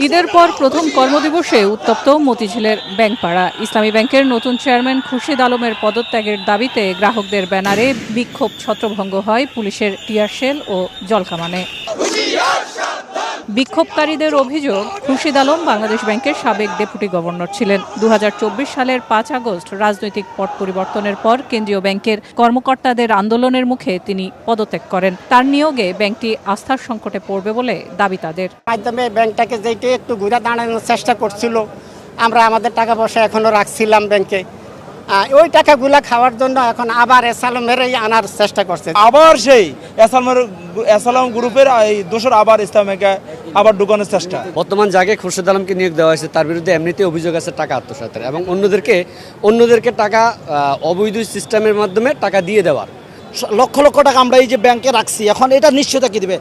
ঈদের পর প্রথম কর্মদিবসে উত্তপ্ত মতিঝিলের ব্যাংকপাড়া। ইসলামী ব্যাংকের নতুন চেয়ারম্যান খুরশিদ আলমের পদত্যাগের দাবিতে গ্রাহকদের ব্যানারে বিক্ষোভ ছত্রভঙ্গ হয় পুলিশের টিয়ারশেল ও জলকামানে। বিক্ষোভকারীদের অভিযোগ, খুরশিদ আলম বাংলাদেশ ব্যাংকের সাবেক ডেপুটি গভর্নর ছিলেন। ২০২৪ সালের ৫ আগস্ট রাজনৈতিক পট পরিবর্তনের পর কেন্দ্রীয় ব্যাংকের কর্মকর্তাদের আন্দোলনের মুখে তিনি পদত্যাগ করেন। তার নিয়োগে ব্যাংকটি আস্থার সংকটে পড়বে বলে দাবি তাদের। মাধ্যমে ব্যাংকটাকে যেটি একটু ঘুরে দাঁড়ানোর চেষ্টা করছিল, আমরা আমাদের টাকা পয়সা এখনো রাখছিলাম ব্যাংকে, ওই টাকাগুলা খাওয়ার জন্য এখন আবার এসালমেরই আনার চেষ্টা করছে। আবার সেই এসালাম গ্রুপের দোষর আবার ইসলামকে আবার ঢুকানোর চেষ্টা। বর্তমান জায়গায় খুরশিদ আলমকে নিয়োগ দেওয়া হয়েছে, তার বিরুদ্ধে এমনিতে অভিযোগ আছে টাকা আত্মসাতের এবং অন্যদেরকে টাকা অবৈধ সিস্টেমের মাধ্যমে টাকা দিয়ে দেওয়ার। লক্ষ লক্ষ টাকা আমরা এই যে ব্যাংকে রাখছি, এখন এটা নিশ্চয়তা কি দিবে?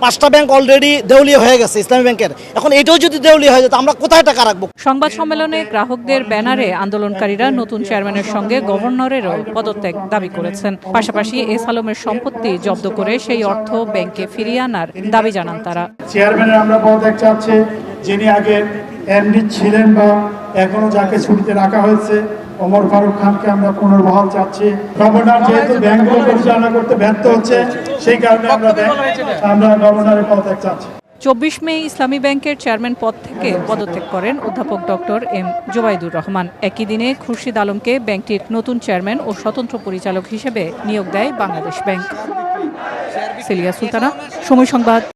5টা ব্যাংক অলরেডি দেউলিয়া হয়ে গেছে ইসলামী ব্যাংকের, এখন এটাও যদি দেউলিয়া হয়ে যেত আমরা কোথায় টাকা রাখবো? সংবাদ সম্মেলনে গ্রাহকদের ব্যানারে আন্দোলনকারীরা নতুন চেয়ারম্যানের সঙ্গে গভর্নরেরও পদত্যাগ দাবি করেছেন। পাশাপাশি এস আলমের সম্পত্তি জব্দ করে সেই অর্থ ব্যাংকে ফিরিয়ে আনার দাবি জানান তারা। চেয়ারম্যানের আমরা পদত্যাগ চাচ্ছি, যিনি আগে এমডি ছিলেন বা এখনো যাকে ছুটিতে রাখা হয়েছে ওমর ফারুক খানকে আমরা পুনর্বহাল চাচ্ছি। গভর্নর যেহেতু ব্যাংকগুলো পরিচালনা করতে ব্যর্থ হচ্ছে, সেই কারণে আমরা গভর্নরের পদত্যাগ চাচ্ছি। ২৪ মে ইসলামী ব্যাংকের চেয়ারম্যান পদ থেকে পদত্যাগ করেন অধ্যাপক ডক্টর এম জোবাইদুর রহমান। একই দিনে খুরশিদ আলমকে ব্যাংকটির নতুন চেয়ারম্যান ও স্বতন্ত্র পরিচালক হিসেবে নিয়োগ দেয় বাংলাদেশ ব্যাংক। সেলিয়া সুলতানা, সময় সংবাদ।